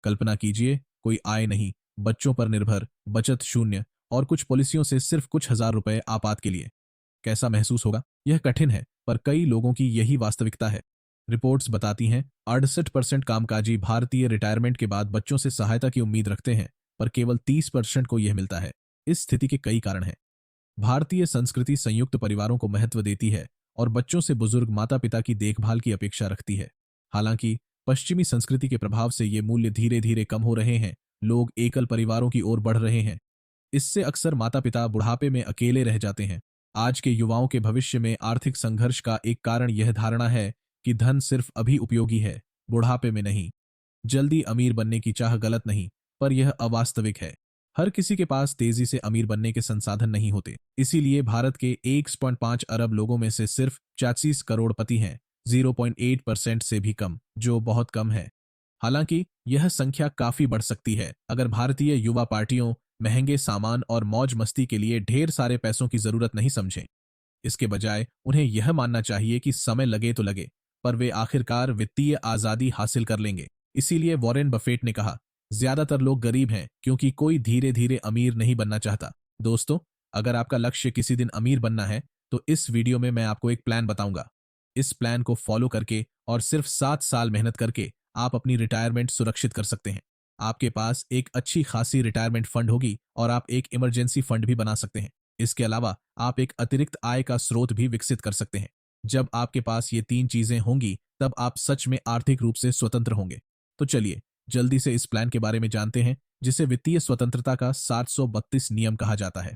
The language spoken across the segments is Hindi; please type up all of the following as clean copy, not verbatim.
कल्पना कीजिए, कोई आय नहीं, बच्चों पर निर्भर, बचत शून्य और कुछ पॉलिसियों से सिर्फ कुछ हजार रुपए आपात के लिए। कैसा महसूस होगा? यह कठिन है, पर कई लोगों की यही वास्तविकता है। रिपोर्ट्स बताती हैं 68% कामकाजी भारतीय रिटायरमेंट के बाद बच्चों से सहायता की उम्मीद रखते हैं, पर केवल 30% को यह मिलता है। इस स्थिति के कई कारण हैं। भारतीय संस्कृति संयुक्त परिवारों को महत्व देती है और बच्चों से बुजुर्ग माता पिता की देखभाल की अपेक्षा रखती है। हालांकि पश्चिमी संस्कृति के प्रभाव से ये मूल्य धीरे धीरे कम हो रहे हैं। लोग एकल परिवारों की ओर बढ़ रहे हैं। इससे अक्सर माता पिता बुढ़ापे में अकेले रह जाते हैं। आज के युवाओं के भविष्य में आर्थिक संघर्ष का एक कारण यह धारणा है कि धन सिर्फ अभी उपयोगी है, बुढ़ापे में नहीं। जल्दी अमीर बनने की चाह गलत नहीं, पर यह अवास्तविक है। हर किसी के पास तेजी से अमीर बनने के संसाधन नहीं होते। इसीलिए भारत के 1.5 अरब लोगों में से सिर्फ 85 करोड़पति हैं, 0.8% से भी कम, जो बहुत कम है। हालांकि यह संख्या काफी बढ़ सकती है अगर भारतीय युवा पार्टियों, महंगे सामान और मौज मस्ती के लिए ढेर सारे पैसों की जरूरत नहीं समझें। इसके बजाय उन्हें यह मानना चाहिए कि समय लगे तो लगे, पर वे आखिरकार वित्तीय आजादी हासिल कर लेंगे। इसीलिए वॉरेन बफेट ने कहा, ज्यादातर लोग गरीब हैं क्योंकि कोई धीरे धीरे अमीर नहीं बनना चाहता। दोस्तों, अगर आपका लक्ष्य किसी दिन अमीर बनना है, तो इस वीडियो में मैं आपको एक प्लान बताऊंगा। इस प्लान को फॉलो करके और सिर्फ 7 साल मेहनत करके आप अपनी रिटायरमेंट सुरक्षित कर सकते हैं। आपके पास एक अच्छी खासी रिटायरमेंट फंड होगी और आप एक इमरजेंसी फंड भी बना सकते हैं। इसके अलावा आप एक अतिरिक्त आय का स्रोत भी विकसित कर सकते हैं। जब आपके पास ये 3 चीजें होंगी, तब आप सच में आर्थिक रूप से स्वतंत्र होंगे। तो चलिए जल्दी से इस प्लान के बारे में जानते हैं, जिसे वित्तीय स्वतंत्रता का 732 नियम कहा जाता है।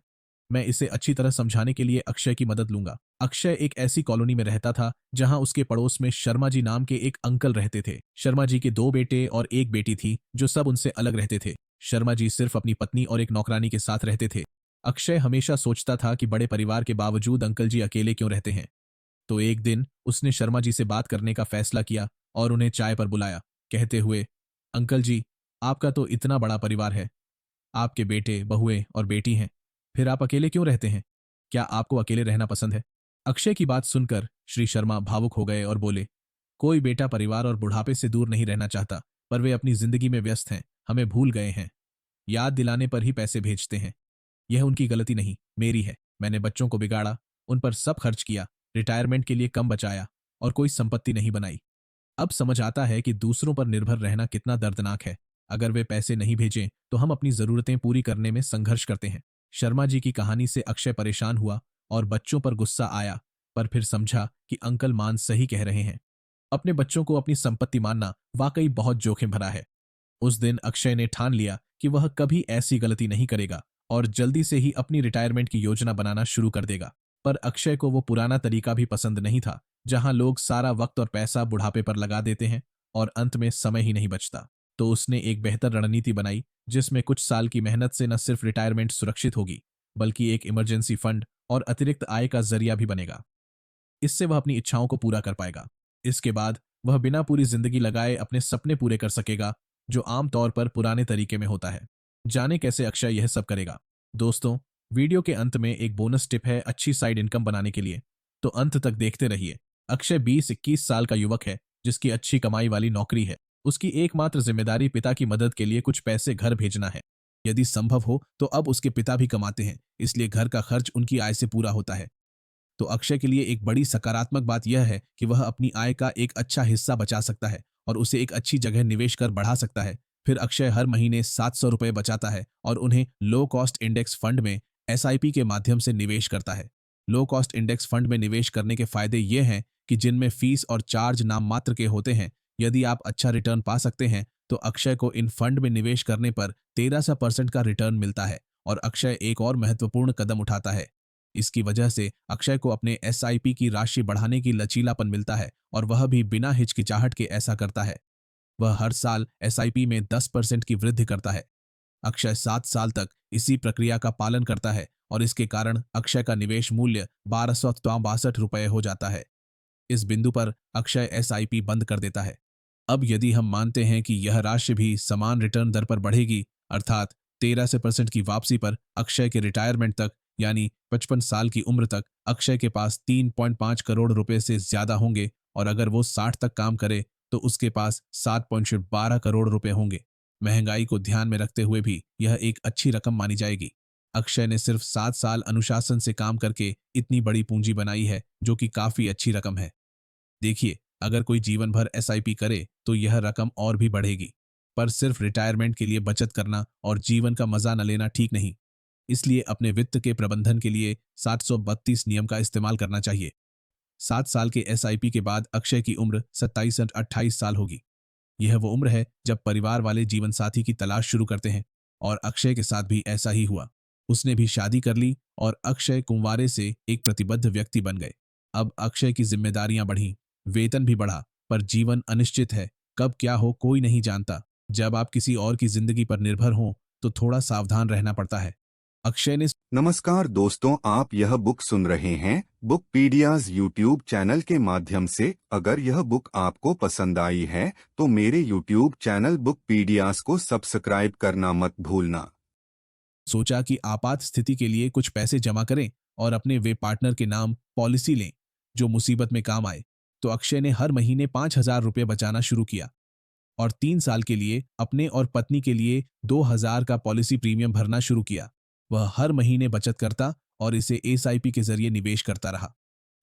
मैं इसे अच्छी तरह समझाने के लिए अक्षय की मदद लूंगा। अक्षय एक ऐसी कॉलोनी में रहता था जहां उसके पड़ोस में शर्मा जी नाम के एक अंकल रहते थे। शर्मा जी के 2 बेटे और एक बेटी थी, जो सब उनसे अलग रहते थे। शर्मा जी सिर्फ अपनी पत्नी और एक नौकरानी के साथ रहते थे। अक्षय हमेशा सोचता था कि बड़े परिवार के बावजूद अंकल जी अकेले क्यों रहते हैं। तो एक दिन उसने शर्मा जी से बात करने का फैसला किया और उन्हें चाय पर बुलाया, कहते हुए, अंकल जी, आपका तो इतना बड़ा परिवार है। आपके बेटे, बहुएं और बेटी हैं, फिर आप अकेले क्यों रहते हैं? क्या आपको अकेले रहना पसंद है? अक्षय की बात सुनकर श्री शर्मा भावुक हो गए और बोले, कोई बेटा परिवार और बुढ़ापे से दूर नहीं रहना चाहता, पर वे अपनी जिंदगी में व्यस्त हैं, हमें भूल गए हैं। याद दिलाने पर ही पैसे भेजते हैं। यह उनकी गलती नहीं, मेरी है। मैंने बच्चों को बिगाड़ा, उन पर सब खर्च किया, रिटायरमेंट के लिए कम बचाया और कोई संपत्ति नहीं बनाई। अब समझ आता है कि दूसरों पर निर्भर रहना कितना दर्दनाक है। अगर वे पैसे नहीं भेजें तो हम अपनी जरूरतें पूरी करने में संघर्ष करते हैं। शर्मा जी की कहानी से अक्षय परेशान हुआ और बच्चों पर गुस्सा आया, पर फिर समझा कि अंकल मान सही कह रहे हैं। अपने बच्चों को अपनी संपत्ति मानना वाकई बहुत जोखिम भरा है। उस दिन अक्षय ने ठान लिया कि वह कभी ऐसी गलती नहीं करेगा और जल्दी से ही अपनी रिटायरमेंट की योजना बनाना शुरू कर देगा। पर अक्षय को वो पुराना तरीका भी पसंद नहीं था, जहां लोग सारा वक्त और पैसा बुढ़ापे पर लगा देते हैं और अंत में समय ही नहीं बचता। तो उसने एक बेहतर रणनीति बनाई, जिसमें कुछ साल की मेहनत से न सिर्फ रिटायरमेंट सुरक्षित होगी, बल्कि एक इमरजेंसी फंड और अतिरिक्त आय का जरिया भी बनेगा। इससे वह अपनी इच्छाओं को पूरा कर पाएगा। इसके बाद वह बिना पूरी जिंदगी लगाए अपने सपने पूरे कर सकेगा, जो आमतौर पर पुराने तरीके में होता है। जाने कैसे अक्षय यह सब करेगा। दोस्तों, वीडियो के अंत में एक बोनस टिप है अच्छी साइड इनकम बनाने के लिए, तो अंत तक देखते रहिए। अक्षय 20-21 साल का युवक है, जिसकी अच्छी कमाई वाली नौकरी है। उसकी एकमात्र जिम्मेदारी पिता की मदद के लिए कुछ पैसे घर भेजना है। यदि संभव हो तो अब उसके पिता भी कमाते हैं, इसलिए घर का खर्च उनकी आय से पूरा होता है। तो अक्षय के लिए एक बड़ी सकारात्मक बात यह है कि वह अपनी आय का एक अच्छा हिस्सा बचा सकता है और उसे एक अच्छी जगह निवेश कर बढ़ा सकता है। फिर अक्षय हर महीने 700 रुपये बचाता है और उन्हें लो कॉस्ट इंडेक्स फंड में एसआईपी के माध्यम से निवेश करता है। लो कॉस्ट इंडेक्स फंड में निवेश करने के फायदे ये हैं कि जिनमें फीस और चार्ज नाम मात्र के होते हैं। यदि आप अच्छा रिटर्न पा सकते हैं तो अक्षय को इन फंड में निवेश करने पर 13% का रिटर्न मिलता है और अक्षय एक और महत्वपूर्ण कदम उठाता है। इसकी वजह से अक्षय को अपने एसआईपी की राशि बढ़ाने की लचीलापन मिलता है और वह भी बिना हिचकिचाहट के ऐसा करता है। वह हर साल एसआईपी में 10% की वृद्धि करता है। अक्षय 7 साल तक इसी प्रक्रिया का पालन करता है और इसके कारण अक्षय का निवेश मूल्य 1262 रुपये हो जाता है। इस बिंदु पर अक्षय एसआईपी बंद कर देता है। अब यदि हम मानते हैं कि यह राशि भी समान रिटर्न दर पर बढ़ेगी, अर्थात 13% की वापसी पर अक्षय के रिटायरमेंट तक, यानी 55 साल की उम्र तक अक्षय के पास 3.5 करोड़ रुपए से ज्यादा होंगे और अगर वो 60 तक काम करे तो उसके पास 7.12 करोड़ रुपए होंगे। महंगाई को ध्यान में रखते हुए भी यह एक अच्छी रकम मानी जाएगी। अक्षय ने सिर्फ 7 साल अनुशासन से काम करके इतनी बड़ी पूंजी बनाई है, जो कि काफी अच्छी रकम है। देखिए, अगर कोई जीवन भर एसआईपी करे तो यह रकम और भी बढ़ेगी, पर सिर्फ रिटायरमेंट के लिए बचत करना और जीवन का मजा न लेना ठीक नहीं। इसलिए अपने वित्त के प्रबंधन के लिए 732 नियम का इस्तेमाल करना चाहिए। 7 साल के एसआईपी के बाद अक्षय की उम्र 27 से 28 साल होगी। यह वो उम्र है जब परिवार वाले जीवन साथी की तलाश शुरू करते हैं, और अक्षय के साथ भी ऐसा ही हुआ। उसने भी शादी कर ली और अक्षय कुंवारे से एक प्रतिबद्ध व्यक्ति बन गए। अब अक्षय की जिम्मेदारियां बढ़ीं, वेतन भी बढ़ा, पर जीवन अनिश्चित है, कब क्या हो कोई नहीं जानता। जब आप किसी और की जिंदगी पर निर्भर हों तो थोड़ा सावधान रहना पड़ता है। अक्षय ने नमस्कार दोस्तों, आप यह बुक सुन रहे हैं बुकपीडियाज यूट्यूब चैनल के माध्यम से। अगर यह बुक आपको पसंद आई है तो मेरे यूट्यूब चैनल बुकपीडियाज को सब्सक्राइब करना मत भूलना। सोचा कि आपात स्थिति के लिए कुछ पैसे जमा करें और अपने वे पार्टनर के नाम पॉलिसी लें जो मुसीबत में काम आए। तो अक्षय ने हर महीने 5,000 रुपये बचाना शुरू किया और 3 साल के लिए अपने और पत्नी के लिए 2,000 का पॉलिसी प्रीमियम भरना शुरू किया। वह हर महीने बचत करता और इसे एसआईपी के जरिए निवेश करता रहा।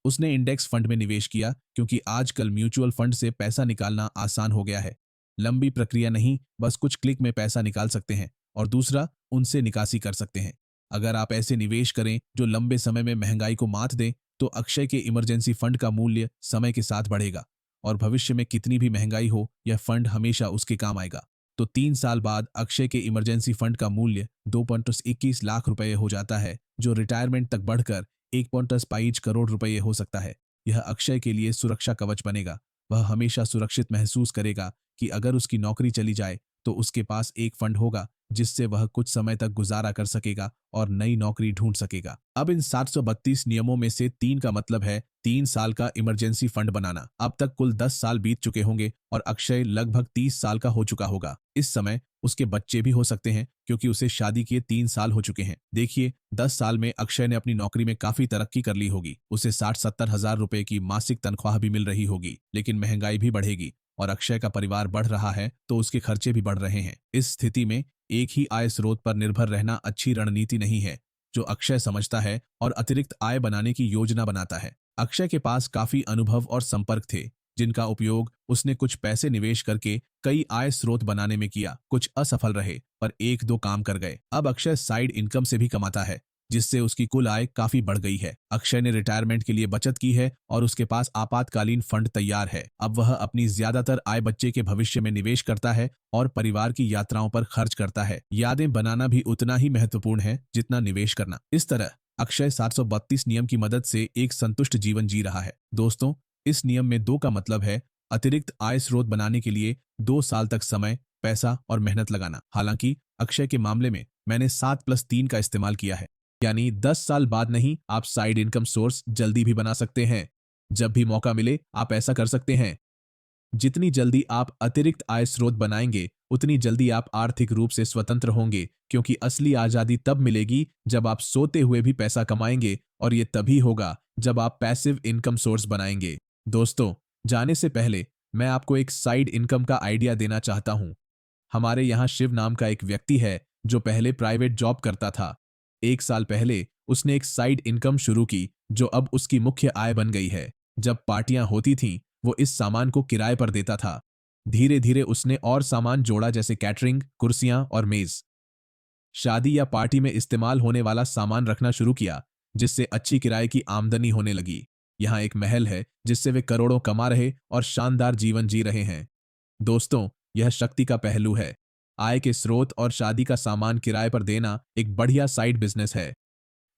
उसने इंडेक्स फंड में निवेश किया, क्योंकि आजकल म्यूचुअल फंड से पैसा निकालना आसान हो गया है। लंबी प्रक्रिया नहीं, बस कुछ क्लिक में पैसा निकाल सकते हैं और दूसरा उनसे निकासी कर सकते हैं। अगर आप ऐसे निवेश करें जो लंबे समय में महंगाई को मात दें, तो अक्षय के इमरजेंसी फंड का मूल्य समय के साथ बढ़ेगा और भविष्य में कितनी भी महंगाई हो, यह फंड हमेशा उसके काम आएगा। तो 3 साल बाद अक्षय के इमरजेंसी फंड का मूल्य 2.21 लाख रुपए हो जाता है, जो रिटायरमेंट तक बढ़कर 1.5 करोड़ रुपए हो सकता है। यह अक्षय के लिए सुरक्षा कवच बनेगा। वह हमेशा सुरक्षित महसूस करेगा कि अगर उसकी नौकरी चली जाए तो उसके पास एक फंड होगा जिससे वह कुछ समय तक गुजारा कर सकेगा और नई नौकरी ढूंढ सकेगा। अब इन 732 नियमों में से 3 का मतलब है 3 साल का इमरजेंसी फंड बनाना। अब तक कुल 10 साल बीत चुके होंगे और अक्षय लगभग 30 साल का हो चुका होगा। इस समय उसके बच्चे भी हो सकते हैं, क्योंकि उसे शादी किए 3 साल हो चुके हैं। देखिए, 10 साल में अक्षय ने अपनी नौकरी में काफी तरक्की कर ली होगी। उसे 60-70 हजार रुपए की मासिक तनख्वाह भी मिल रही होगी। लेकिन महंगाई भी बढ़ेगी और अक्षय का परिवार बढ़ रहा है तो उसके खर्चे भी बढ़ रहे हैं। इस स्थिति में एक ही आय स्रोत पर निर्भर रहना अच्छी रणनीति नहीं है, जो अक्षय समझता है और अतिरिक्त आय बनाने की योजना बनाता है। अक्षय के पास काफी अनुभव और संपर्क थे, जिनका उपयोग उसने कुछ पैसे निवेश करके कई आय स्रोत बनाने में किया। कुछ असफल रहे, पर 1-2 काम कर गए। अब अक्षय साइड इनकम से भी कमाता है, जिससे उसकी कुल आय काफी बढ़ गई है। अक्षय ने रिटायरमेंट के लिए बचत की है और उसके पास आपातकालीन फंड तैयार है। अब वह अपनी ज्यादातर आय बच्चे के भविष्य में निवेश करता है और परिवार की यात्राओं पर खर्च करता है। यादें बनाना भी उतना ही महत्वपूर्ण है जितना निवेश करना। इस तरह अक्षय 732 नियम की मदद से एक संतुष्ट जीवन जी रहा है। दोस्तों, इस नियम में 2 का मतलब है अतिरिक्त आय स्रोत बनाने के लिए 2 साल तक समय, पैसा और मेहनत लगाना। हालांकि अक्षय के मामले में मैंने 7+3 का इस्तेमाल किया है, यानी 10 साल बाद नहीं, आप साइड इनकम सोर्स जल्दी भी बना सकते हैं। जब भी मौका मिले आप ऐसा कर सकते हैं। जितनी जल्दी आप अतिरिक्त आय स्रोत बनाएंगे, उतनी जल्दी आप आर्थिक रूप से स्वतंत्र होंगे, क्योंकि असली आजादी तब मिलेगी जब आप सोते हुए भी पैसा कमाएंगे, और ये तभी होगा जब आप पैसिव इनकम सोर्स बनाएंगे। दोस्तों, जाने से पहले मैं आपको एक साइड इनकम का आइडिया देना चाहता हूं। हमारे यहाँ शिव नाम का एक व्यक्ति है जो पहले प्राइवेट जॉब करता था। 1 साल पहले उसने एक साइड इनकम शुरू की जो अब उसकी मुख्य आय बन गई है। जब पार्टियां होती थीं, वो इस सामान को किराए पर देता था। धीरे धीरे उसने और सामान जोड़ा, जैसे कैटरिंग, कुर्सियां और मेज। शादी या पार्टी में इस्तेमाल होने वाला सामान रखना शुरू किया, जिससे अच्छी किराए की आमदनी होने लगी। यहाँ एक महल है जिससे वे करोड़ों कमा रहे और शानदार जीवन जी रहे हैं। दोस्तों, यह शक्ति का पहलू है। आय के स्रोत और शादी का सामान किराए पर देना एक बढ़िया साइड बिजनेस है,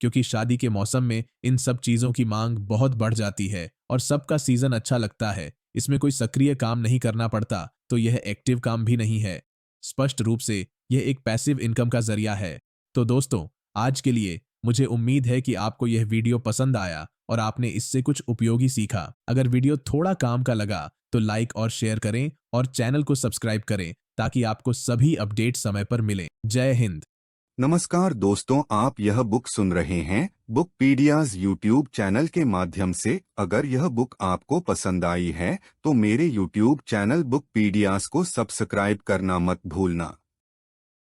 क्योंकि शादी के मौसम में इन सब चीजों की मांग बहुत बढ़ जाती है और सबका सीजन अच्छा लगता है। इसमें कोई सक्रिय काम नहीं करना पड़ता, तो यह एक्टिव काम भी नहीं है। स्पष्ट रूप से यह एक पैसिव इनकम का जरिया है। तो दोस्तों, आज के लिए मुझे उम्मीद है कि आपको यह वीडियो पसंद आया और आपने इससे कुछ उपयोगी सीखा। अगर वीडियो थोड़ा काम का लगा तो लाइक और शेयर करें और चैनल को सब्सक्राइब करें, ताकि आपको सभी अपडेट समय पर मिलें। जय हिंद। नमस्कार दोस्तों, आप यह बुक सुन रहे हैं बुकपीडियाज यूट्यूब चैनल के माध्यम से। अगर यह बुक आपको पसंद आई है तो मेरे यूट्यूब चैनल बुकपीडियाज को सब्सक्राइब करना मत भूलना।